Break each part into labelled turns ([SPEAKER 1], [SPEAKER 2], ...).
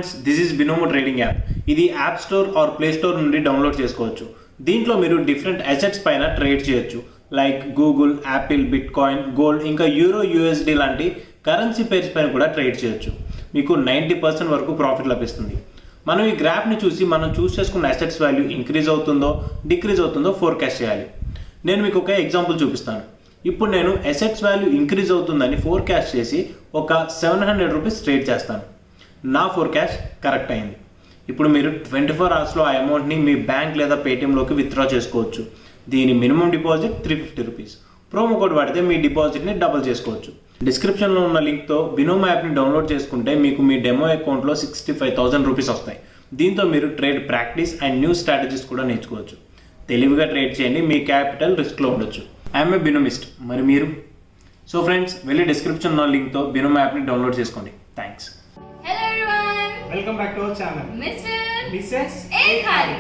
[SPEAKER 1] Friends, this is Binomo trading app. ఇది app store or play store నుండి download చేసుకోవచ్చు. దీంట్లో మీరు డిఫరెంట్ అసెట్స్ పైన ట్రేడ్ చేయొచ్చు. Like Google, Apple, bitcoin, gold, ఇంకా యూరో, యూఎస్డి లాంటి కరెన్సీ పేర్స్ పైన కూడా ట్రేడ్ చేయొచ్చు. మీకు 90% వరకు ప్రాఫిట్ లభిస్తుంది. మనం ఈ గ్రాఫ్ని చూసి మనం చూస్ చేసుకున్న అసెట్స్ వాల్యూ ఇంక్రీజ్ అవుతుందో డిక్రీజ్ అవుతుందో ఫోర్కాస్ట్ చేయాలి. నేను మీకు ఒక ఎగ్జాంపుల్ చూపిస్తాను. ఇప్పుడు నేను అసెట్స్ వాల్యూ ఇంక్రీజ్ అవుతుందని ఫోర్కాస్ట్ చేసి ఒక 700 రూపీస్ ట్రేడ్ చేస్తాను. నా ఫోర్కాస్ట్ కరెక్ట్ అయింది. ఇప్పుడు మీరు 24 అవర్స్లో ఆ అమౌంట్ని మీ బ్యాంక్ లేదా పేటిఎంలోకి విత్డ్రా చేసుకోవచ్చు. దీని minimum deposit 350 rupees. Promo code వాడితే మీ డిపాజిట్ని డబుల్ చేసుకోవచ్చు. డిస్క్రిప్షన్లో ఉన్న లింక్తో బినోమో యాప్ని డౌన్లోడ్ చేసుకుంటే మీకు మీ డెమో అకౌంట్లో 65,000 రూపీస్ వస్తాయి. దీంతో మీరు trade practice and new strategies కూడా నేర్చుకోవచ్చు. తెలివిగా ట్రేడ్ చేయండి, మీ క్యాపిటల్ రిస్క్లో ఉండొచ్చు. I'm a Binomist. మరి మీరు? సో ఫ్రెండ్స్, వెళ్ళి డిస్క్రిప్షన్లో లింక్తో బినోమో యాప్ని డౌన్లోడ్ చేసుకోండి. Thanks.
[SPEAKER 2] Hello everyone.
[SPEAKER 3] Welcome back to our channel missus
[SPEAKER 2] Ekhari.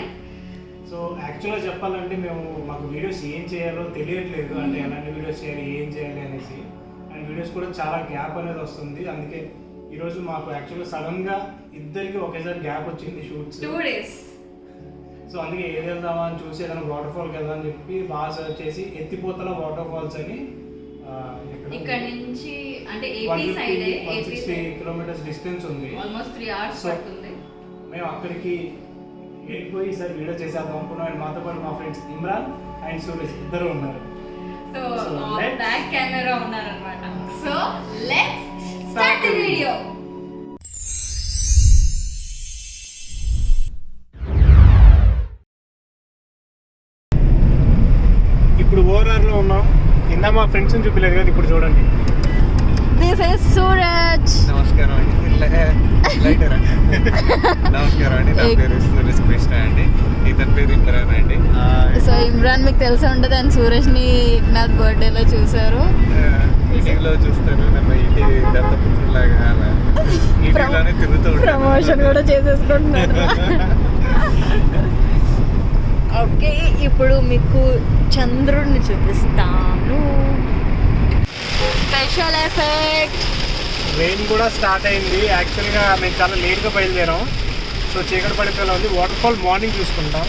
[SPEAKER 3] So యాక్చువల్గా చెప్పాలంటే మాకు వీడియోస్ ఏం చేయాలో తెలియట్లేదు. అంటే ఎలాంటి వీడియోస్ చేయాలి, ఏం చేయాలి అనేసి. అండ్ వీడియోస్ కూడా చాలా గ్యాప్ అనేది వస్తుంది. అందుకే ఈరోజు మాకు యాక్చువల్గా సడన్గా ఇద్దరికి ఒకేసారి గ్యాప్ వచ్చింది షూట్స్.
[SPEAKER 2] 2 days.
[SPEAKER 3] సో అందుకే ఏది వెళ్దామా అని చూసి ఏదైనా వాటర్ ఫాల్కి వెళ్దాం అని చెప్పి బాగా సర్చ్ చేసి ఎత్తిపోతల వాటర్ ఫాల్స్ అని
[SPEAKER 2] ఇక్కడ నుంచి అంటే ఏపీ సైడ్
[SPEAKER 3] 160 కిలోమీటర్స్ డిస్టెన్స్ ఉంది.
[SPEAKER 2] ఆల్మోస్ట్ 3 hours పడుతుంది.
[SPEAKER 3] మేము అక్కడికి వెళ్ళిపోయి ఈసారి వీడియో చేసేద్దాం అనుకున్నాం. అండ్ మాతో పాటు మా ఫ్రెండ్స్ ఇమ్రాన్ అండ్ సూరజ్ ఇద్దరు ఉన్నారు.
[SPEAKER 2] సో బ్యాక్ కెమెరా ఉన్నారన్నమాట. So let's start the video.
[SPEAKER 3] ఇప్పుడు ఓఆర్ఆర్లో ఉన్నాం. ఇందా మా ఫ్రెండ్స్ని చూపించలేదు కదా, ఇప్పుడు చూడండి.
[SPEAKER 2] This is Suraj.
[SPEAKER 4] నమస్కారం అండి. నమస్కారం అండి. నా పేరు సూరజ్ కృష్ణ అండి. ఇతని పేరు ఇమ్రాన్ అండి.
[SPEAKER 2] సో ఇమ్రాన్ మీకు తెలిసి ఉండదు, అండ్ సూరజ్ ని ఇగ్నాత్ బర్త్డేలో చూసారు.
[SPEAKER 4] ఇంటిలో చూస్తారు నన్ను ఇంటి దత్తపుత్రులాగా అలా ఇంటిలోనే తిరుగుతూ ఉంటాను.
[SPEAKER 2] ప్రమోషన్ కూడా చేసేసుకుంటున్నారు. ఓకే, ఇప్పుడు మీకు చంద్రుడిని చూపిస్తాను. Special effect.
[SPEAKER 3] రెయిన్ కూడా స్టార్ట్ అయింది. యాక్చువల్గా మేము చాలా లేట్గా బయలుదేరాం. సో చీకటి పడిపోయేలా ఉంది. వాటర్ ఫాల్ మార్నింగ్ చూసుకుంటాం.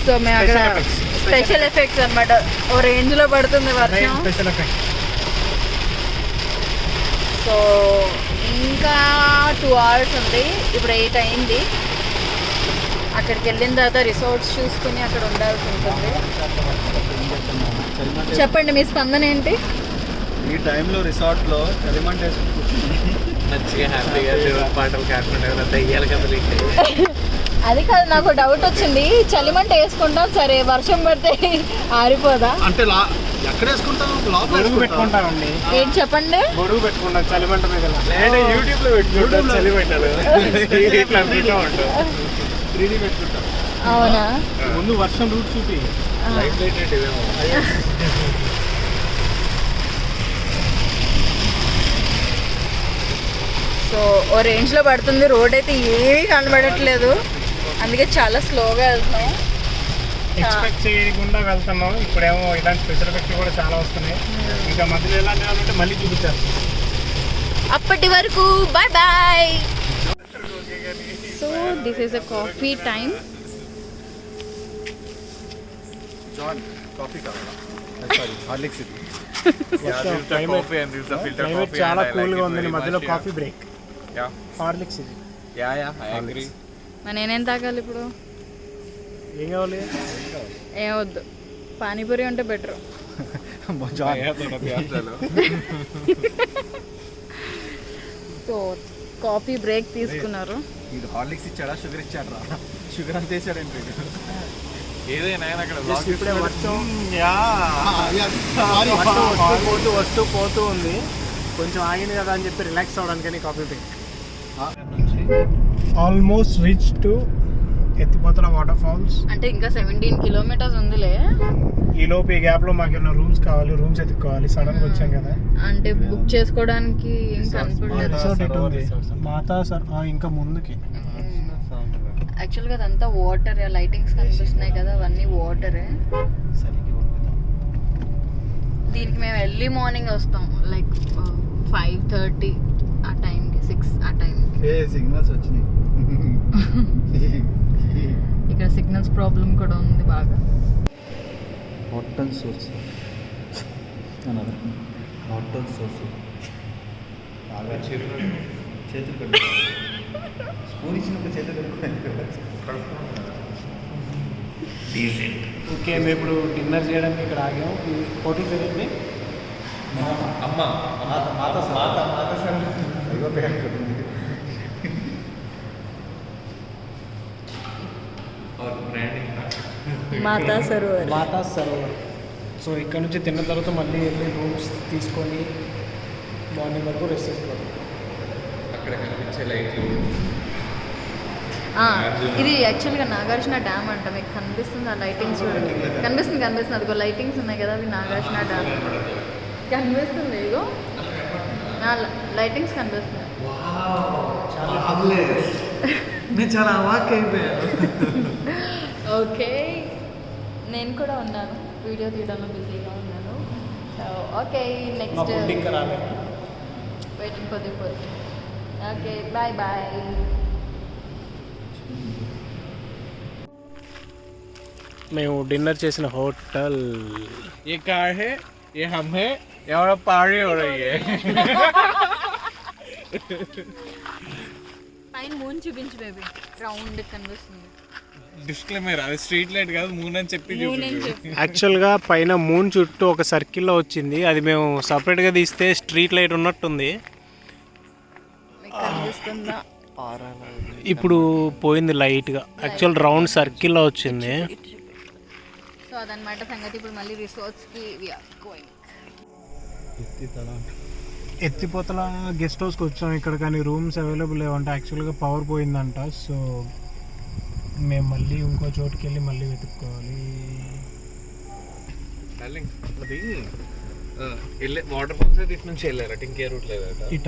[SPEAKER 2] సో మేము అక్కడ స్పెషల్ ఎఫెక్ట్స్ అన్నమాట. ఓ రేంజ్ లో పడుతుంది వర్షం.
[SPEAKER 3] Special effect.
[SPEAKER 2] సో ఇంకా 2 hours ఉంది. ఇప్పుడు 8 అయింది. అక్కడికి వెళ్ళిన తర్వాత రిసార్ట్స్ చూసుకుని అక్కడ ఉండాల్సి ఉంటుంది. చెప్పండి మీ స్పందన ఏంటి?
[SPEAKER 4] ఈ టైంలో రిసార్ట్లో చలిమంట మంచిగా హ్యాపీగా పాటలు కాకుండా దయ్యాలు కదలి.
[SPEAKER 2] అది కాదు, నాకు డౌట్ వచ్చింది. చలిమంట వేసుకుంటాం సరే, వర్షం పడితే ఆరిపోదా?
[SPEAKER 4] అంటే ఎక్కడ వేసుకుంటాం?
[SPEAKER 3] గొడుగు పెట్టుకుంటామండి.
[SPEAKER 2] ఏంటి చెప్పండి?
[SPEAKER 3] గొడుగు పెట్టుకుంటాం చలిమంట మీద.
[SPEAKER 4] యూట్యూబ్ లో పెట్టుకుంటాం చలి పెట్టారు.
[SPEAKER 3] 3D పెట్టుకుంటాం.
[SPEAKER 2] అవునా?
[SPEAKER 3] ముందు వర్షం రూట్ చూపి.
[SPEAKER 4] లైట్ లైట్ ఇదేమో.
[SPEAKER 2] సో ఓ రేంజ్లో పడుతుంది. రోడ్ అయితే ఏమీ కనబడట్లేదు, అందుకే చాలా స్లోగా వెళ్తున్నాం.
[SPEAKER 3] ఎక్స్పెక్ట్ చేయకుండా వెళ్తున్నాం. ఇప్పుడేమో ఇలాంటి స్పెషల్ ఎఫెక్ట్లు కూడా చాలా వస్తున్నాయి. ఇంకా మధ్యలో ఎలాంటి వాళ్ళంటే మళ్ళీ చూపించారు.
[SPEAKER 2] అప్పటి వరకు bye bye. So this is a coffee time.
[SPEAKER 4] Coffee కావాలా? హార్లిక్స్ ఇది.
[SPEAKER 3] క్లైమేట్ చాలా కూల్గా ఉంది. మధ్యలో కాఫీ బ్రేక్. హార్లిక్స్ ఇది.
[SPEAKER 2] నేనేం తాగాలి ఇప్పుడు?
[SPEAKER 3] ఏం కావాలి?
[SPEAKER 2] ఏం వద్దు, పానీపూరి ఉంటే బెటర్. సో కాఫీ బ్రేక్ తీసుకున్నారు.
[SPEAKER 4] ఇది హార్లిక్స్ ఇచ్చాడా, షుగర్ ఇచ్చాడు? షుగర్ అంత వేసాడంటే ఏదైనా అక్కడ
[SPEAKER 3] ఇప్పుడే వస్తూ పోతూ ఉంది. కొంచెం ఆగింది కదా అని చెప్పి రిలాక్స్ అవ్వడానికని coffee break. Almost reach to Ethipothala water falls.
[SPEAKER 2] అంటే ఇంకా 17 kilometers ఉందిలే.
[SPEAKER 3] ఈ లోపు ఈ గ్యాప్ లో మాకు ఏమైనా రూమ్స్ కావాలి, రూమ్స్ ఎత్తుకోవాలి. సడన్ గా వచ్చాం కదా.
[SPEAKER 2] అంటే బుక్ చేసుకోవడానికి ఇంకా అనుకోలేదు.
[SPEAKER 3] మాతా సార్ ఇంకా ముందుకి.
[SPEAKER 2] యాక్చువల్గా అదంతా వాటర్. లైటింగ్స్ కనిపిస్తున్నాయి కదా, అవన్నీ వాటరే. దీనికి మేము ఎర్లీ మార్నింగ్ వస్తాం, లైక్ 5:30 ఆ టైంకి, 6 ఆ టైంకి.
[SPEAKER 4] సిగ్నల్స్ వచ్చినాయి.
[SPEAKER 2] ఇక్కడ సిగ్నల్స్ ప్రాబ్లం కూడా ఉంది బాగా.
[SPEAKER 5] మటన్ సోర్స్ మటన్ సోర్స్ బాగా చేతులు కట్టు స్పూన్ ఇచ్చినప్పుడు చేతులు
[SPEAKER 3] ఓకే, మేము ఇప్పుడు డిన్నర్ చేయడానికి ఇక్కడ ఆగాము. ఈ హోటల్ పేరు
[SPEAKER 5] అమ్మ మాత మాత మాత సార్ అయ్యో పేరు
[SPEAKER 2] మాతా సరోవర్.
[SPEAKER 3] మాతా సరోవర్. సో ఇక్కడ నుంచి తిన్న తర్వాత మళ్ళీ వెళ్ళి రూమ్స్ తీసుకొని మార్నింగ్ వరకు రెస్ట్ చేసుకోవాలి.
[SPEAKER 4] అక్కడ కనిపించే లైట్లు
[SPEAKER 2] ఇది యాక్చువల్గా నాగార్జున డ్యామ్ అంట. మీకు కనిపిస్తుంది ఆ లైటింగ్స్ చూడండి. కనిపిస్తుంది అదిగో లైటింగ్స్ ఉన్నాయి కదా, అవి నాగార్జున డ్యామ్ కనిపిస్తుంది. ఇగో లైటింగ్స్ కనిపిస్తున్నాయి.
[SPEAKER 5] నేను చాలా అవాక్ అయిపోయాను.
[SPEAKER 2] ఓకే, నేను కూడా ఉన్నాను, వీడియో తీయడంలో బిజీగా ఉన్నాను. సో ఓకే, నెక్స్ట్
[SPEAKER 3] ఇంకా రాలేదు.
[SPEAKER 2] Waiting for the food. Okay, bye bye.
[SPEAKER 3] మేము డిన్నర్ చేసిన హోటల్
[SPEAKER 4] ये कार है, ये हम है, यहाँ पार्टी हो रही है.
[SPEAKER 2] పైన మూన్ చూపించు బేబీ, రౌండ్ కనిపిస్తుంది.
[SPEAKER 4] డిస్క్లైమర్, అది స్ట్రీట్ లైట్ కాదు, మూన్ అని చెప్పి చూపించు.
[SPEAKER 3] యాక్చువల్గా పైన మూన్ చుట్టూ ఒక సర్కిల్లో వచ్చింది. అది మేము సపరేట్గా తీస్తే స్ట్రీట్ లైట్ ఉన్నట్టుంది.
[SPEAKER 2] మీకు కనిపిస్తుందా?
[SPEAKER 3] ఇప్పుడు పోయింది లైట్గా. యాక్చువల్ రౌండ్ సర్కిల్లో వచ్చింది.
[SPEAKER 2] సో అదనమాట సంగతి. ఇప్పుడు మళ్ళీ రిసార్ట్స్కి వి ఆర్ గోయింగ్.
[SPEAKER 3] ఎత్తిపోతల గెస్ట్ హౌస్కి వచ్చాం ఇక్కడ, కానీ రూమ్స్ అవైలబుల్ లేవంట. యాక్చువల్గా పవర్ పోయిందంట. సో మేము మళ్ళీ ఇంకో చోటుకి వెళ్ళి మళ్ళీ వెతుక్కోవాలి.
[SPEAKER 4] అది వెళ్ళే వాటర్ ఫాల్స్ అయితే ఇటు నుంచి వెళ్ళారట, ఇంకే రూట్ లేదట.
[SPEAKER 3] ఇట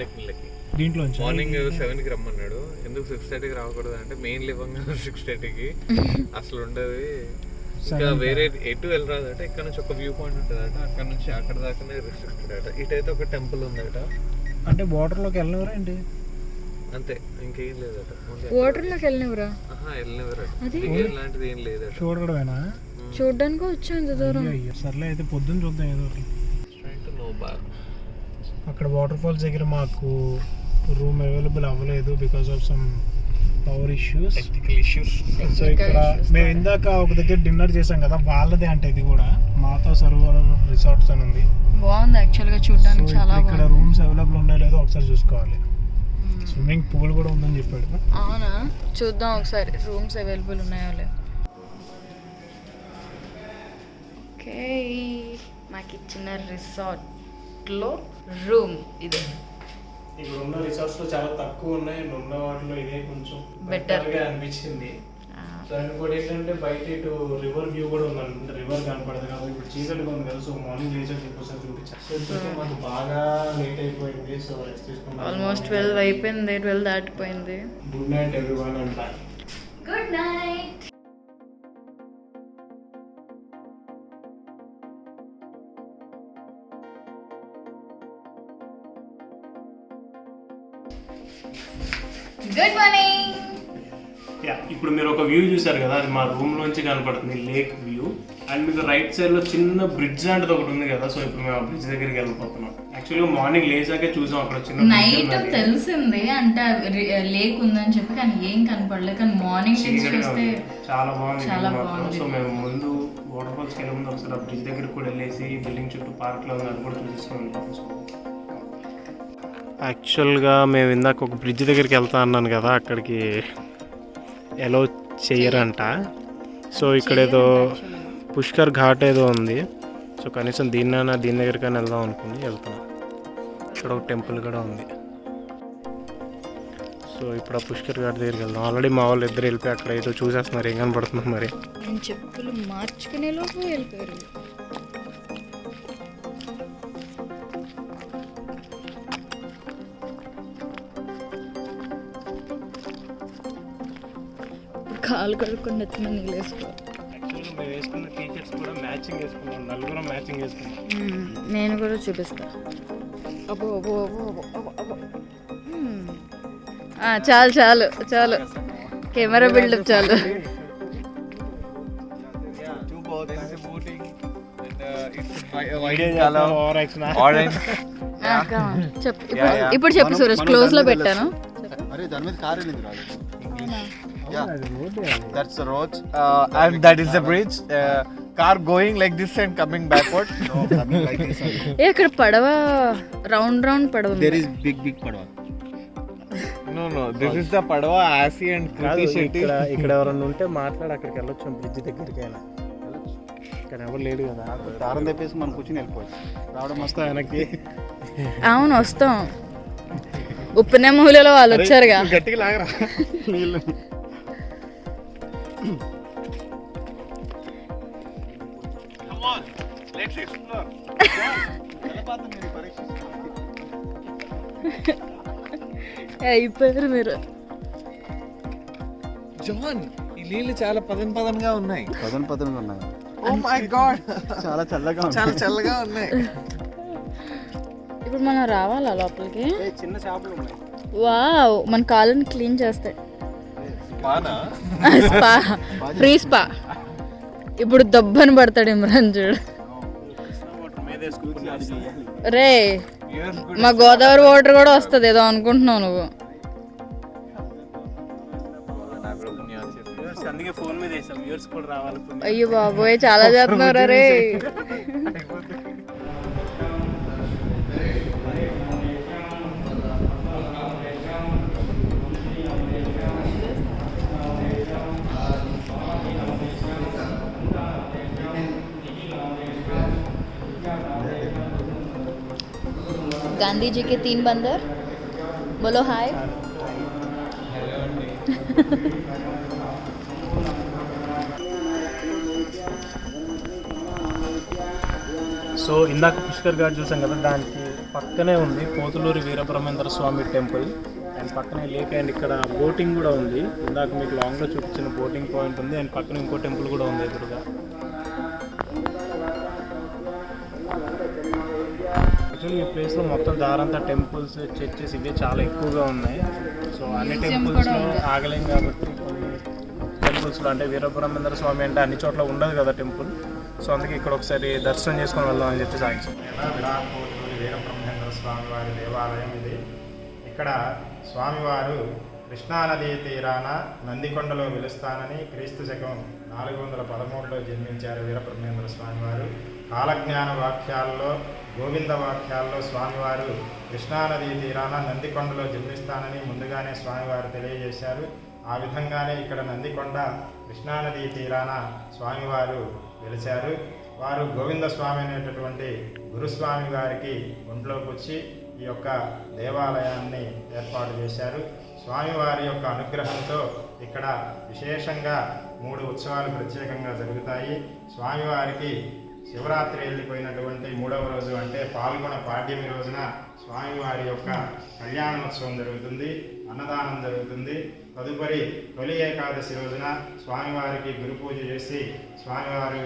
[SPEAKER 4] లెక్కి
[SPEAKER 3] దీంట్లో
[SPEAKER 4] మార్నింగ్ 7కి రమ్మన్నాడు. ఎందుకు 6:30కి రాకూడదు అంటే మెయిన్ లివంగా 6:30కి అసలు ఉండదు. ఇంకా వేరే ఎటు వెళ్ళరాదట. ఇక్కడ నుంచి ఒక వ్యూ పాయింట్ ఉంటుందట, అక్కడ నుంచి అక్కడ దాకానే రిస్ట్రిక్టెడ్ అట. ఇటైతే ఒక టెంపుల్ ఉందట.
[SPEAKER 3] అంటే వాటర్లోకి వెళ్ళినవరా ఏంటి?
[SPEAKER 4] అంతే, ఇంకేం లేదట.
[SPEAKER 2] వాటర్లోకి వెళ్ళినవరా?
[SPEAKER 4] వెళ్ళినవరట, లాంటిది ఏం లేదట.
[SPEAKER 3] చూడడమేనా?
[SPEAKER 2] చూడడానికి వచ్చాం ఇంత దూరం.
[SPEAKER 3] అయ్యో, సర్లే అయితే పొద్దున్న చూద్దాం ఏదో ఒకటి. అక్కడ వాటర్ ఫాల్స్ దగ్గర మాకు రూమ్ అవైలబుల్ అవ్వలేదు because of some power issues. So ఇక్కడ మేము ఇందాక ఒక దగ్గర డిన్నర్ చేసాం కదా, వాళ్ళదే అంటే ఇది కూడా మాతా సరోవర్ రిసార్ట్స్ అని ఉంది.
[SPEAKER 2] బాగుంది యాక్చువల్గా, చూడడానికి చాలా
[SPEAKER 3] ఇక్కడ
[SPEAKER 2] బాగుంది.
[SPEAKER 3] రూమ్స్ అవైలబుల్ ఉన్నాయో లేదో ఒకసారి చూసుకోవాలి. స్విమ్మింగ్ పూల్ కూడా ఉందని చెప్పాడు.
[SPEAKER 2] అవునా, చూద్దాం ఒకసారి రూమ్స్ అవైలబుల్ ఉన్నాయో లేదో. ఓకే, మాకు ఇచ్చిన రిసార్ట్లో రూమ్ ఇదే.
[SPEAKER 3] ఇక్కడ ఉన్న రిసార్ట్స్ లో చాలా తక్కువ ఉన్నాయి, ఉన్న వాటిలో ఇదే కొంచెం
[SPEAKER 2] Better
[SPEAKER 3] బెటర్ గా అనిపించింది. సో ఇంకోటి ఏంటంటే బయట ఇటు రివర్ వ్యూ కూడా ఉందంటే రివర్ కనపడదు కదా. ఇప్పుడు చీకటిగా ఉంది కదా, సో మార్నింగ్ లేచాక ఒకసారి చూపించాను. మాకు బాగా లేట్ అయిపోయింది. సో రెస్ట్ తీసుకున్నాం.
[SPEAKER 2] ఆల్మోస్ట్ 12 అయిపోయింది, 12 దాటిపోయింది.
[SPEAKER 3] గుడ్ నైట్ ఎవ్రీవన్ అంట.
[SPEAKER 2] Good night. Good morning.
[SPEAKER 3] ఇప్పుడు మీరు ఒక వ్యూ చూసారు కదా, అది మా రూమ్ లోంచి కనపడుతుంది, లేక్ వ్యూ. అండ్ మీకు రైట్ సైడ్ లో చిన్న బ్రిడ్జ్ లాంటిది ఒకటి ఉంది కదా. సో ఇప్పుడు మేము ఆ బ్రిడ్జ్ దగ్గరికి వెళ్ళిపోతున్నాం. యాక్చువల్గా మార్నింగ్ లేచాకే చూసాం అక్కడ చిన్న
[SPEAKER 2] నైట్ తెలిసింది అంటే లేక్ ఉందని చెప్పి, కానీ ఏం కనపడలేదు. కానీ మార్నింగ్ చూస్తే
[SPEAKER 3] చాలా బాగుంది.
[SPEAKER 2] చాలా బాగుంది.
[SPEAKER 3] సో మేము ముందు వాటర్ ఫాల్స్కి వెళ్ళే ముందు ఒకసారి ఆ బ్రిడ్జ్ దగ్గరికి కూడా వెళ్ళేసి బిల్డింగ్ చుట్టూ పార్క్ లో ఉంది, అది కూడా చూసేసుకుని. యాక్చువల్గా మేము ఇందాక ఒక బ్రిడ్జ్ దగ్గరికి వెళ్తా అన్నాను కదా, అక్కడికి ఎలో చెయ్యరంట. సో ఇక్కడ ఏదో పుష్కర్ ఘాట్ ఏదో ఉంది. సో కనీసం దీని దగ్గరికైనా వెళ్దాం అనుకుని వెళ్తున్నాం. ఇక్కడ ఒక టెంపుల్ కూడా ఉంది. సో ఇప్పుడు ఆ పుష్కర్ ఘాట్ దగ్గరికి వెళ్దాం. ఆల్రెడీ మా వాళ్ళు ఇద్దరు వెళ్ళిపోయి అక్కడ ఏదో చూసేస్తున్నారు, ఏం కనపడుతున్నారు మరి.
[SPEAKER 2] నేను చెప్పులు మార్చుకునే లోపు వెళ్ళిపోయారు. కాలు కడుక్కొని నెత్తిన నీళ్ళు వేసుకోవాలి.
[SPEAKER 3] యాక్చువల్గా మేము వేసుకున్న టీషర్ట్స్ కూడా మ్యాచింగ్ వేసుకున్నాం, నలుగురం మ్యాచింగ్ వేసుకున్నాం.
[SPEAKER 2] నేను కూడా చూపిస్తా. అబ్బో అబ్బో అబ్బో అబ్బో అబ్బో అబ్బో. చాలు చాలు చాలు కెమెరా బిల్డప్ చాలు. చెప్పు ఇప్పుడు చెప్పు సురేష్, క్లోజ్ లో పెట్టాను.
[SPEAKER 6] అరే దాని మీద కార్ వెళ్ళింది రాదు.
[SPEAKER 5] That's the road, and that is the bridge. Car going like this and coming backward.
[SPEAKER 6] No, coming like this only.
[SPEAKER 2] ఏ అక్కడ పడవ రౌండ్ రౌండ్ పడవ ఉంది.
[SPEAKER 6] There is big పడవ.
[SPEAKER 5] No, this is the Padwa, Asi and Kriti Shetty.
[SPEAKER 3] ఇక్కడ ఎవరన్నా ఉంటే మాట్లాడి అక్కడికి వెళ్ళొచ్చు, బ్రిడ్జ్ దగ్గరికి అయినా. ఇక్కడ ఎవరు లేడు కదా,
[SPEAKER 6] దారం తెప్పేసి మనం కూర్చొని వెళ్ళిపోవచ్చు. రావడం
[SPEAKER 3] వస్తా వెనక్కి.
[SPEAKER 2] అవును వస్తాం. ఉప్పునే మూలలో వాళ్ళు వచ్చారుగా.
[SPEAKER 3] గట్టిగా లాగరా నీళ్ళు.
[SPEAKER 2] అయిపోయారు మీరు.
[SPEAKER 5] John, ఈ నీళ్ళు చాలా పదంగా ఉన్నాయి.
[SPEAKER 6] పదనగా ఉన్నాయి.
[SPEAKER 5] Oh my god,
[SPEAKER 6] చాలా చల్లగా ఉంది.
[SPEAKER 5] చాలా చల్లగా ఉన్నాయి.
[SPEAKER 2] ఇప్పుడు మనం రావాలా లోపలికి?
[SPEAKER 3] చిన్న చేపలు ఉన్నాయి.
[SPEAKER 2] వావ్, మన కాళ్ళని క్లీన్ చేస్తాయి.
[SPEAKER 5] పానా
[SPEAKER 2] స్పా, ఫ్రీ స్పా. ఇప్పుడు దబ్బని పడతాడు ఇమ్రాన్ చూడు. రే మా గోదావరి వాటర్ కూడా వస్తుంది ఏదో అనుకుంటున్నావు నువ్వు.
[SPEAKER 3] అందుకే ఫోన్ మీద వేసాం, వ్యూవర్స్ కూడా రావాలి.
[SPEAKER 2] అయ్యో బాబోయ్ చాలా చేస్తున్నారా రే. गांधी जी के 3 बंदर, बोलो हाय.
[SPEAKER 3] సో ఇందాక పుష్కర్ ఘాట్ చూసాం కదా, దానికి పక్కనే ఉంది పోతులూరి వీరబ్రహ్మేంద్ర స్వామి టెంపుల్. అండ్ పక్కనే లేక్, అండ్ ఇక్కడ బోటింగ్ కూడా ఉంది. ఇందాక మీకు లాంగ్లో చూపించిన బోటింగ్ పాయింట్ ఉంది, అండ్ పక్కన ఇంకో టెంపుల్ కూడా ఉంది ఎదురుగా. యాక్చువల్లీ ఈ ప్లేస్లో మొత్తం దారంతా టెంపుల్స్, చర్చెస్ ఇవే చాలా ఎక్కువగా ఉన్నాయి. సో అన్ని టెంపుల్స్లో ఆగలేం కాబట్టి కొన్ని టెంపుల్స్లో, అంటే వీరబ్రహ్మేంద్ర స్వామి అంటే అన్ని చోట్ల ఉండదు కదా టెంపుల్. సో అందుకే ఇక్కడ ఒకసారి దర్శనం చేసుకొని వెళ్దాం అని చెప్పి సాగించాం. విరాట్ కోటూరి వీరబ్రహ్మేంద్ర స్వామి వారి దేవాలయం ఇది. ఇక్కడ స్వామివారు కృష్ణానదీ తీరాన నందికొండలో వెలుస్తానని క్రీస్తు శకం 413లో జన్మించారు వీరబ్రహ్మేంద్ర స్వామివారు. కాలజ్ఞాన వాక్యాల్లో, గోవింద వాక్యాల్లో స్వామివారు కృష్ణానదీ తీరాన నందికొండలో జన్మిస్తానని ముందుగానే స్వామివారు తెలియజేశారు. ఆ విధంగానే ఇక్కడ నందికొండ కృష్ణానదీ తీరాన స్వామివారు వెలిశారు. వారు గోవింద స్వామి అనేటటువంటి గురుస్వామి గారికి ఒంట్లోకి వచ్చి ఈ యొక్క దేవాలయాన్ని ఏర్పాటు చేశారు. స్వామివారి యొక్క అనుగ్రహంతో ఇక్కడ విశేషంగా 3 ఉత్సవాలు ప్రత్యేకంగా జరుగుతాయి. స్వామివారికి శివరాత్రి వెళ్ళిపోయినటువంటి 3వ రోజు అంటే పాల్గొన పాడ్యమి రోజున స్వామివారి యొక్క కళ్యాణోత్సవం జరుగుతుంది, అన్నదానం జరుగుతుంది. తదుపరి తొలి ఏకాదశి రోజున స్వామివారికి గురు పూజ చేసి స్వామివారు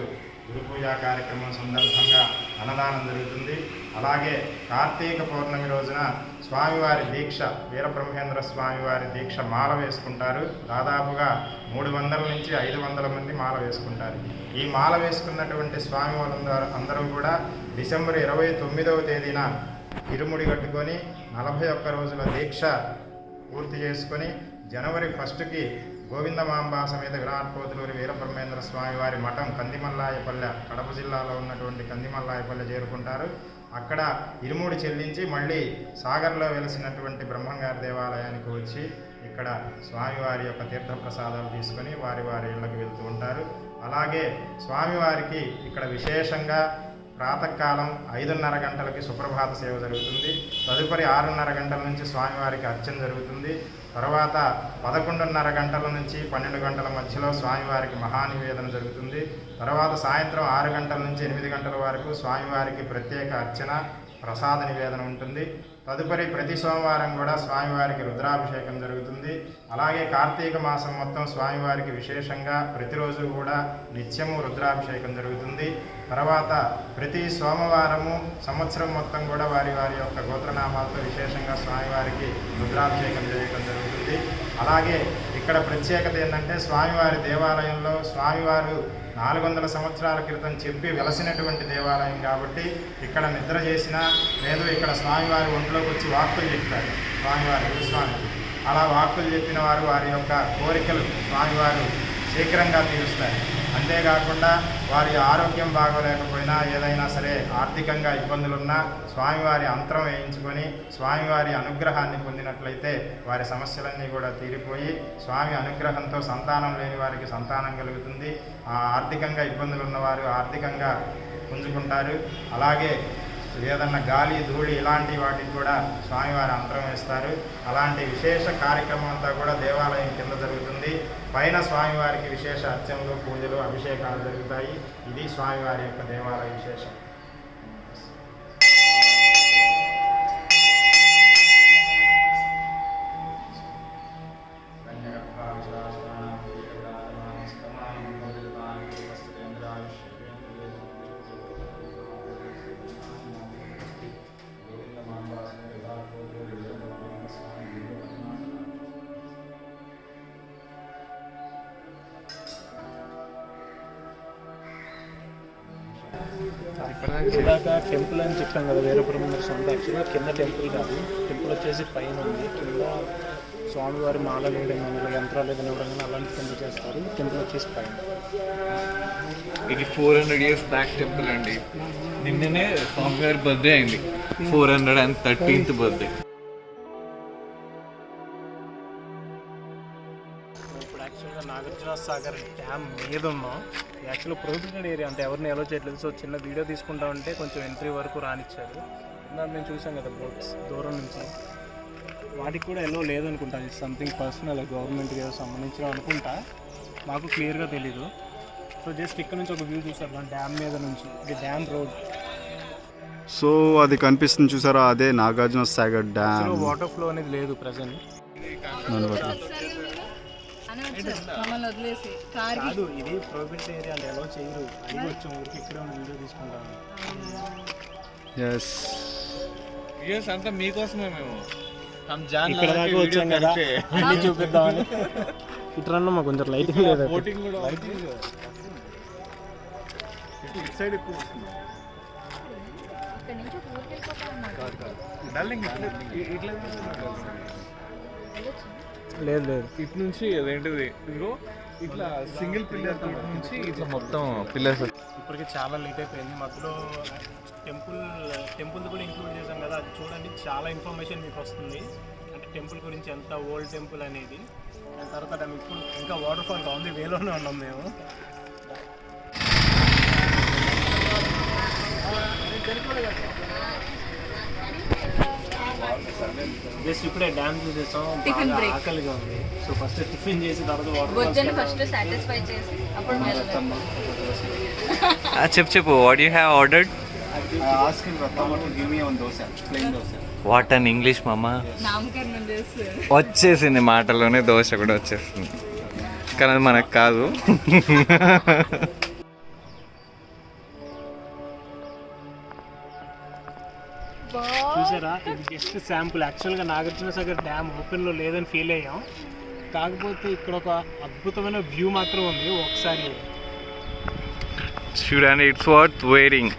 [SPEAKER 3] గురు పూజా కార్యక్రమం సందర్భంగా అన్నదానం జరుగుతుంది. అలాగే కార్తీక పౌర్ణమి రోజున స్వామివారి దీక్ష, వీరబ్రహ్మేంద్ర స్వామివారి దీక్ష మాల వేసుకుంటారు. దాదాపుగా 300 నుంచి 500 మంది మాల వేసుకుంటారు. ఈ మాల వేసుకున్నటువంటి స్వామి అందరూ కూడా డిసెంబర్ 29వ తేదీన ఇరుముడి కట్టుకొని 41 రోజుల దీక్ష పూర్తి చేసుకొని జనవరి 1కి గోవిందమాంబా సమేత విరాట్ కోతులూరి వీరబ్రహ్మేంద్ర స్వామి వారి మఠం కందిమల్లాయపల్లె, కడప జిల్లాలో ఉన్నటువంటి కందిమల్లాయపల్లె చేరుకుంటారు. అక్కడ ఇరుముడి చెల్లించి మళ్ళీ సాగర్లో వెలిసినటువంటి బ్రహ్మంగారి దేవాలయానికి వచ్చి ఇక్కడ స్వామివారి యొక్క తీర్థప్రసాదాలు తీసుకొని వారి ఇళ్ళకి వెళ్తూ ఉంటారు. అలాగే స్వామివారికి ఇక్కడ విశేషంగా ప్రాతకాలం 5:30 గంటలకి సుప్రభాత సేవ జరుగుతుంది. తదుపరి 6:30 గంటల నుంచి స్వామివారికి అర్చన జరుగుతుంది. తర్వాత 11:30 గంటల నుంచి 12 గంటల మధ్యలో స్వామివారికి మహానివేదన జరుగుతుంది. తర్వాత సాయంత్రం 6 గంటల నుంచి 8 గంటల వరకు స్వామివారికి ప్రత్యేక అర్చన, ప్రసాద నివేదన ఉంటుంది. తదుపరి ప్రతి సోమవారం కూడా స్వామివారికి రుద్రాభిషేకం జరుగుతుంది. అలాగే కార్తీక మాసం మొత్తం స్వామివారికి విశేషంగా ప్రతిరోజు కూడా నిత్యము రుద్రాభిషేకం జరుగుతుంది. తర్వాత ప్రతి సోమవారము సంవత్సరం మొత్తం కూడా వారి యొక్క గోత్రనామాలతో విశేషంగా స్వామివారికి రుద్రాభిషేకం చేయడం జరుగుతుంది.
[SPEAKER 7] జరుగుతుంది. అలాగే ఇక్కడ ప్రత్యేకత ఏంటంటే స్వామివారి దేవాలయంలో స్వామివారు 400 సంవత్సరాల క్రితం చెప్పి వెలసినటువంటి దేవాలయం కాబట్టి ఇక్కడ నిద్ర చేసినా లేదు ఇక్కడ స్వామివారి ఒంట్లోకి వచ్చి వాక్కులు చెప్తారు స్వామివారి గురుస్వామికి. అలా వాక్కులు చెప్పిన వారు వారి యొక్క కోరికలు స్వామివారు శీఘ్రంగా తీరుస్తారు. అంతేకాకుండా వారి ఆరోగ్యం బాగోలేకపోయినా ఏదైనా సరే ఆర్థికంగా ఇబ్బందులున్నా స్వామివారి అంతరం వేయించుకొని స్వామివారి అనుగ్రహాన్ని పొందినట్లయితే వారి సమస్యలన్నీ కూడా తీరిపోయి స్వామి అనుగ్రహంతో సంతానం లేని వారికి సంతానం కలుగుతుంది. ఆర్థికంగా ఇబ్బందులు ఉన్నవారు ఆర్థికంగా పుంజుకుంటారు. అలాగే ఏదన్నా గాలి ధూళి ఇలాంటి వాటికి కూడా స్వామివారి అంతరం వేస్తారు. అలాంటి విశేష కార్యక్రమం అంతా కూడా దేవాలయం కింద జరుగుతుంది. పైన స్వామివారికి విశేష అర్చనలు పూజలు అభిషేకాలు జరుగుతాయి. ఇది స్వామివారి యొక్క దేవాలయ విశేషం.
[SPEAKER 3] ఇలాగా టెంపుల్ అని చెప్పాం కదా వీరపురం సొంత. యాక్చువల్గా కింద టెంపుల్ కాదు, టెంపుల్ వచ్చేసి పైన ఉంది. కింద స్వామివారి మాల వేయడం కానీ ఇలా యంత్రాలు ఏదైనా ఇవ్వడం కానీ అలాంటి టెంపుల్ చేస్తారు. టెంపుల్ వచ్చేసి పైన.
[SPEAKER 4] ఇది 400 years బ్యాక్ టెంపుల్ అండి. నిన్ననే స్వామివారి బర్త్డే అయింది, 413th బర్త్డే.
[SPEAKER 3] ఇప్పుడు యాక్చువల్గా నాగార్జున సాగర్ డ్యామ్ మీద ఉన్నాం. యాక్చువల్గా ప్రొహిబిటెడ్ ఏరియా, అంటే ఎవరిని అలో చేయట్లేదు. సో చిన్న వీడియో తీసుకుంటా ఉంటే కొంచెం ఎంట్రీ వరకు రానిచ్చారు. ఇందాక మేము చూసాం కదా బోట్స్ దూరం నుంచి, వాటికి కూడా ఎలో లేదనుకుంటా. ఇది సంథింగ్ పర్సనల్ గవర్నమెంట్కి ఏదో సంబంధించిన అనుకుంటా, మాకు క్లియర్గా తెలీదు. సో జస్ట్ ఇక్కడ నుంచి ఒక వ్యూ చూసారు డ్యామ్ మీద నుంచి. ఇది డ్యామ్ రోడ్.
[SPEAKER 6] సో అది కనిపిస్తుంది చూసారా, అదే Nagarjuna Sagar dam.
[SPEAKER 3] Water flow అనేది లేదు ప్రజెంట్. కాదు, ఇది ప్రొహిబిటెడ్ ఏరియా, అంటే ఎలా చేయరు. అది వచ్చాం ఊరికి ఇక్కడే ఉన్న వీడియో తీసుకుంటాము.
[SPEAKER 4] ఎస్ అంతా మీకోసమే. మేము
[SPEAKER 3] ఇక్కడ దాకా వచ్చాం కదా అన్ని చూపిద్దామని. ఇట్లా మాకు కొంచెం లైటింగ్ లేదు.
[SPEAKER 4] బోటింగ్ కూడా
[SPEAKER 6] సైడ్ ఎక్కువ వస్తుంది.
[SPEAKER 3] లేదు లేదు,
[SPEAKER 4] ఇటు నుంచి అదేంటిది ఇదిగో ఇట్లా సింగిల్ పిల్లర్ నుంచి ఇట్లా మొత్తం పిల్లర్స్.
[SPEAKER 3] ఇప్పటికి చాలా లేట్ అయిపోయింది. మధ్యలో టెంపుల్ కూడా ఇంక్లూడ్ చేశాం కదా, అది చూడండి. చాలా ఇన్ఫర్మేషన్ మీకు వస్తుంది, అంటే టెంపుల్ గురించి ఎంత ఓల్డ్ టెంపుల్ అనేది. దాని తర్వాత ఇప్పుడు ఇంకా వాటర్ ఫాల్ ఉంది, వేలోనే ఉన్నాం మేము. జస్ట్ ఇప్పుడే డ్యామ్ చూసేసాం, బాగా ఆకలిగా ఉంది. సో ఫస్ట్ టిఫిన్ చేసి తర్వాత వాటర్
[SPEAKER 2] ఫస్ట్ సాటిస్ఫై చేసి అప్పుడు
[SPEAKER 4] చెప్పు what you have ordered.
[SPEAKER 6] Ask him Rattam to give me one dosa, plain dosa.
[SPEAKER 4] What an English మామా.
[SPEAKER 2] నామకరణం చేస్తారు.
[SPEAKER 4] వచ్చేసింది మాటలోనే, దోశ కూడా వచ్చేస్తుంది. కానీ అది మనకు కాదు.
[SPEAKER 3] చూసారా, ఇది జస్ట్ శాంపుల్. యాక్చువల్గా నాగార్జున సాగర్ డ్యామ్ ఓపెన్లో లేదని ఫీల్ అయ్యాం. కాకపోతే ఇక్కడ ఒక అద్భుతమైన వ్యూ మాత్రం ఉంది. ఒకసారి
[SPEAKER 4] చూడండి, ఇట్స్ వర్త్ వెయిటింగ్.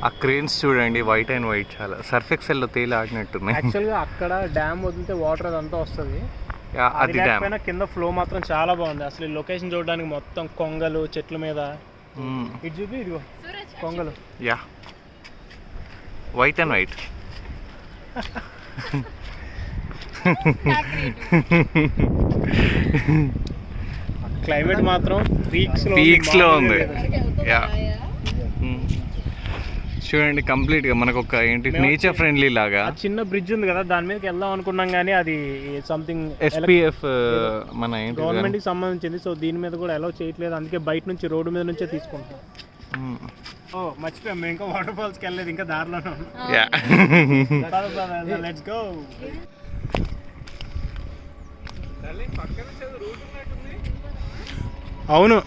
[SPEAKER 4] ఆ క్రేన్స్ చూడండి, వైట్ అండ్ వైట్, చాలా సర్ఫ్ ఎక్సెల్లో తేలి ఆడినట్టున్నాయి.
[SPEAKER 3] యాక్చువల్గా అక్కడ డ్యామ్ వదిలితే వాటర్ అదంతా వస్తుంది.
[SPEAKER 4] అది డ్యామ్
[SPEAKER 3] పైన కింద ఫ్లో మాత్రం చాలా బాగుంది. అసలు ఈ లొకేషన్ చూడడానికి మొత్తం కొంగలు చెట్ల మీద. ఇటు చూపి, ఇదిగో కొంగలు.
[SPEAKER 4] Yeah, white and white.
[SPEAKER 3] Climate మాత్రం
[SPEAKER 4] పీక్స్ లో ఉంది. యా, చూడండి కంప్లీట్ గా మనకు ఒక ఏంటి నేచర్ ఫ్రెండ్లీ లాగా.
[SPEAKER 3] చిన్న బ్రిడ్జ్ ఉంది కదా, దాని మీదకి వెళ్దాం అనుకున్నాం కానీ అది సంథింగ్
[SPEAKER 4] SPF మన
[SPEAKER 3] గవర్నమెంట్ కి సంబంధించింది. సో దీని మీద కూడా అలౌ చేయట్లేదు, అందుకే బయట నుంచి రోడ్డు మీద నుంచే తీసుకుంటాం. ఓ మర్చిపోయాం, మేము ఇంకా వాటర్ ఫాల్స్ కి వెళ్ళలేదు, ఇంకా దారిలోనే. Let's go. అవును,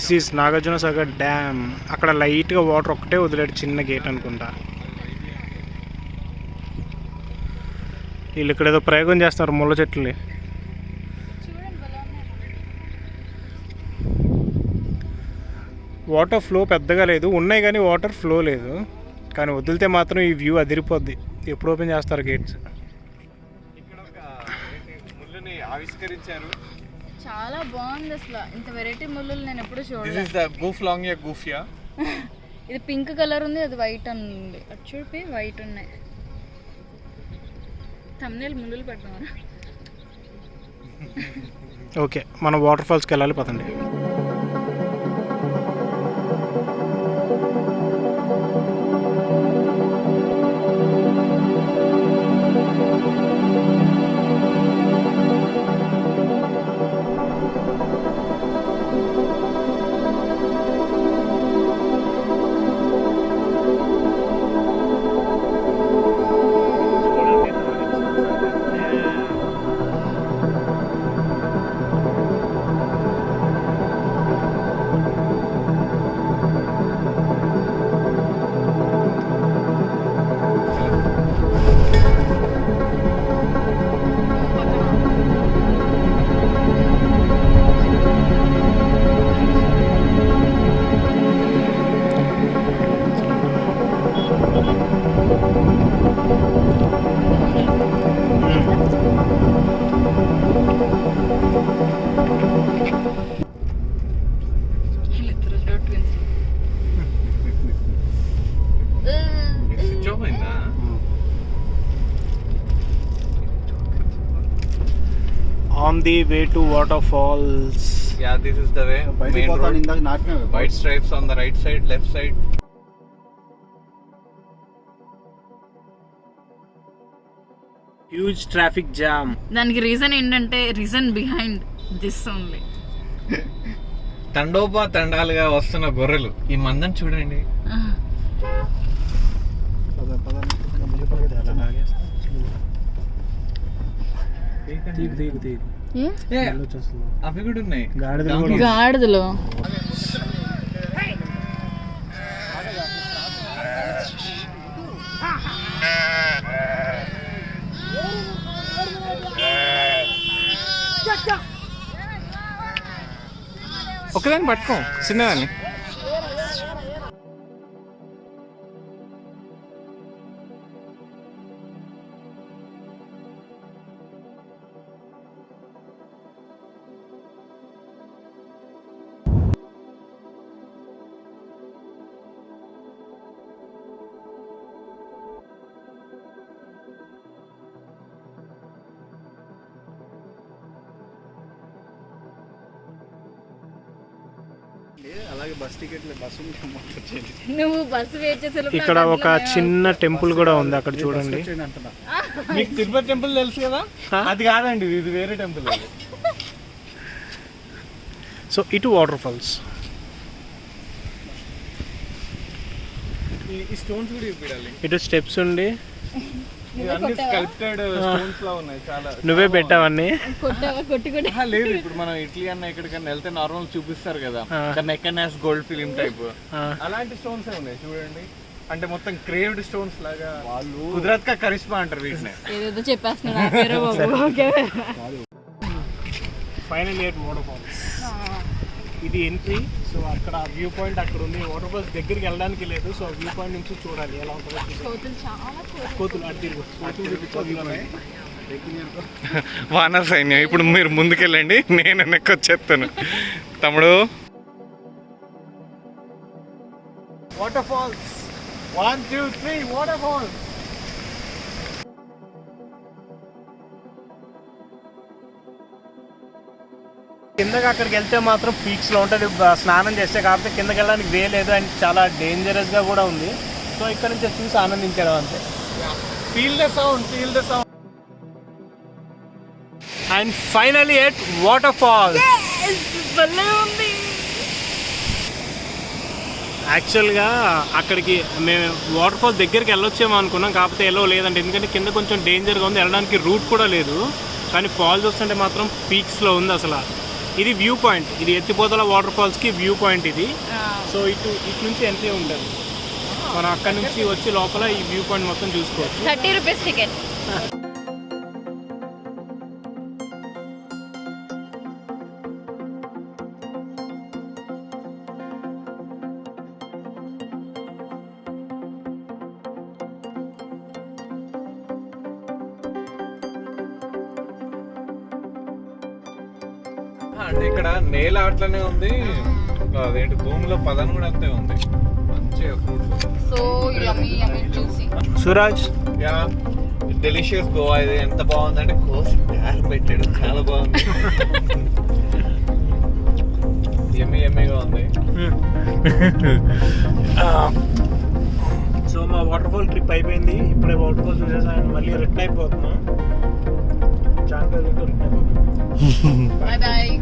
[SPEAKER 3] this is Nagarjuna Sagar dam. అక్కడ లైట్గా వాటర్ ఒక్కటే వదిలేడు, చిన్న గేట్ అనుకుంటా. వీళ్ళు ఇక్కడ ఏదో ప్రయోగం చేస్తారు ముళ్ళ చెట్లని. వాటర్ ఫ్లో పెద్దగా లేదు, ఉన్నాయి కానీ వాటర్ ఫ్లో లేదు. కానీ వదిలితే మాత్రం ఈ వ్యూ అదిరిపోద్ది. ఎప్పుడు ఓపెన్ చేస్తారు గేట్స్?
[SPEAKER 5] ఇక్కడ ఒక ముళ్ళని ఆవిష్కరించారు.
[SPEAKER 2] చాలా బాగుంది అసలు. ఇంత వెరైటీ ముళ్ళు నేను ఎప్పుడు
[SPEAKER 5] దిస్
[SPEAKER 2] చూడలేదు.
[SPEAKER 5] ఇస్ ద గూఫ్లాంగియా గూఫియా.
[SPEAKER 2] ఇది పింక్ కలర్ ఉంది, అది వైట్ ఉంది. అటు చూపి వైట్ ఉన్నాయి. తమ్నేల్ ముళ్ళు పెడతామరా.
[SPEAKER 3] ఓకే, మనం వాటర్ ఫాల్స్కి వెళ్ళాలి, పదండి.
[SPEAKER 4] స్విచ్ ఆఫ్ అయిందా?
[SPEAKER 3] On the way to waterfalls.
[SPEAKER 4] Yeah, this is the way. Main road. White stripes on the right side, left side.
[SPEAKER 3] Huge traffic jam.
[SPEAKER 2] దానికి రీజన్ ఏంటంటే, reason behind this only.
[SPEAKER 4] తండోపతండాలుగా వస్తున్న గొర్రెలు. ఈ మందని చూడండి. అవి కూడా ఉన్నాయి.
[SPEAKER 2] గాడిదలో
[SPEAKER 4] ఒకదాన్ని పట్టుకో, చిన్నదాన్ని.
[SPEAKER 6] అలాగే బస్ టికెట్లు బస్సు వచ్చేది.
[SPEAKER 2] నువ్వు బస్సు వెయిట్ చేసే
[SPEAKER 3] ఇక్కడ ఒక చిన్న టెంపుల్ కూడా ఉంది, అక్కడ చూడండి.
[SPEAKER 5] మీకు తిరుపతి టెంపుల్ తెలుసు కదా, అది కాదండి, ఇది వేరే టెంపుల్.
[SPEAKER 3] సో ఇటు వాటర్ ఫాల్స్.
[SPEAKER 5] ఈ స్టోన్స్ కూడా చూపించాలి.
[SPEAKER 3] ఇటు స్టెప్స్ ఉండి
[SPEAKER 5] ఇవన్నీ స్కల్ప్టెడ్ స్టోన్స్ లా ఉన్నాయి చాలా.
[SPEAKER 3] నువ్వే పెట్టావన్నీ.
[SPEAKER 2] కొట్టి
[SPEAKER 5] లేదు, ఇప్పుడు మనం ఇటలీ అన్న ఎక్కడికన్నా వెళ్తే నార్మల్ చూపిస్తారు కదా, neck and has gold film type, అలాంటి స్టోన్స్ ఉన్నాయి చూడండి. అంటే మొత్తం క్రేవ్డ్ స్టోన్స్ లాగా. వాళ్ళు కుదరత్ కా కరిష్మా అంటారు వీటిని.
[SPEAKER 2] ఏదేదో చెప్పేస్తున్నాడు.
[SPEAKER 3] Final at water falls. ఇది ఎంట్రీ. సో అక్కడ వ్యూ పాయింట్ అక్కడ ఉంది. వాటర్ ఫాల్స్ దగ్గరికి వెళ్ళడానికి లేదు. సో వ్యూ పాయింట్ నుంచి చూడాలి ఎలా ఉంటుందో. కోతులు అటు తిరుగు.
[SPEAKER 5] వానర్ సైన్యం. ఇప్పుడు మీరు ముందుకెళ్ళండి, నేను వెనక్కి వచ్చేస్తాను. తమ్ముడు, వాటర్ ఫాల్స్ 1 2 3 వాటర్ ఫాల్స్.
[SPEAKER 3] కిందకి అక్కడికి వెళ్తే మాత్రం పీక్స్లో ఉంటుంది స్నానం చేస్తే. కాకపోతే కిందకి వెళ్ళడానికి వే లేదు అండ్ చాలా డేంజరస్గా కూడా ఉంది. సో ఇక్కడ నుంచి చూసి ఆనందించడం అంతే.
[SPEAKER 5] Feel the sound, feel the sound.
[SPEAKER 3] And finally at water falls. యాక్చువల్గా అక్కడికి మేము వాటర్ ఫాల్ దగ్గరికి వెళ్ళొచ్చేమో అనుకున్నాం, కాకపోతే ఎలా లేదంటే, ఎందుకంటే కింద కొంచెం డేంజర్గా ఉంది, వెళ్ళడానికి రూట్ కూడా లేదు. కానీ ఫాల్ చూస్తుంటే మాత్రం పీక్స్లో ఉంది అసలు. ఇది వ్యూ పాయింట్, ఇది ఎత్తిపోతల వాటర్ ఫాల్స్కి వ్యూ పాయింట్ ఇది. సో ఇటు నుంచి ఎంట్రీ ఉంటుంది. మనం అక్కడ నుంచి వచ్చి లోపల ఈ వ్యూ పాయింట్ మొత్తం చూసుకోవచ్చు.
[SPEAKER 2] 30 రూపీస్ టికెట్.
[SPEAKER 4] అంటే ఇక్కడ నేల అట్లనే ఉంది, అదేంటి భూమిలో పదం కూడా అంతే ఉంది. మంచిగా fruits.
[SPEAKER 2] So yummy juicy.
[SPEAKER 3] Suraj,
[SPEAKER 4] yeah delicious Goa. ఇది ఎంత బాగుందంటే కోసి ప్యాక్ పెట్టాడు, చాలా బాగుంది. ఎమ్మీగా ఉంది.
[SPEAKER 3] సో మా వాటర్ ఫాల్ ట్రిప్ అయిపోయింది. ఇప్పుడే వాటర్ ఫాల్ చూసేసాను, మళ్ళీ రిటర్న్ అయిపోతున్నాం. చాలా రిటర్న్ అయిపోతున్నాం.
[SPEAKER 2] Bye bye.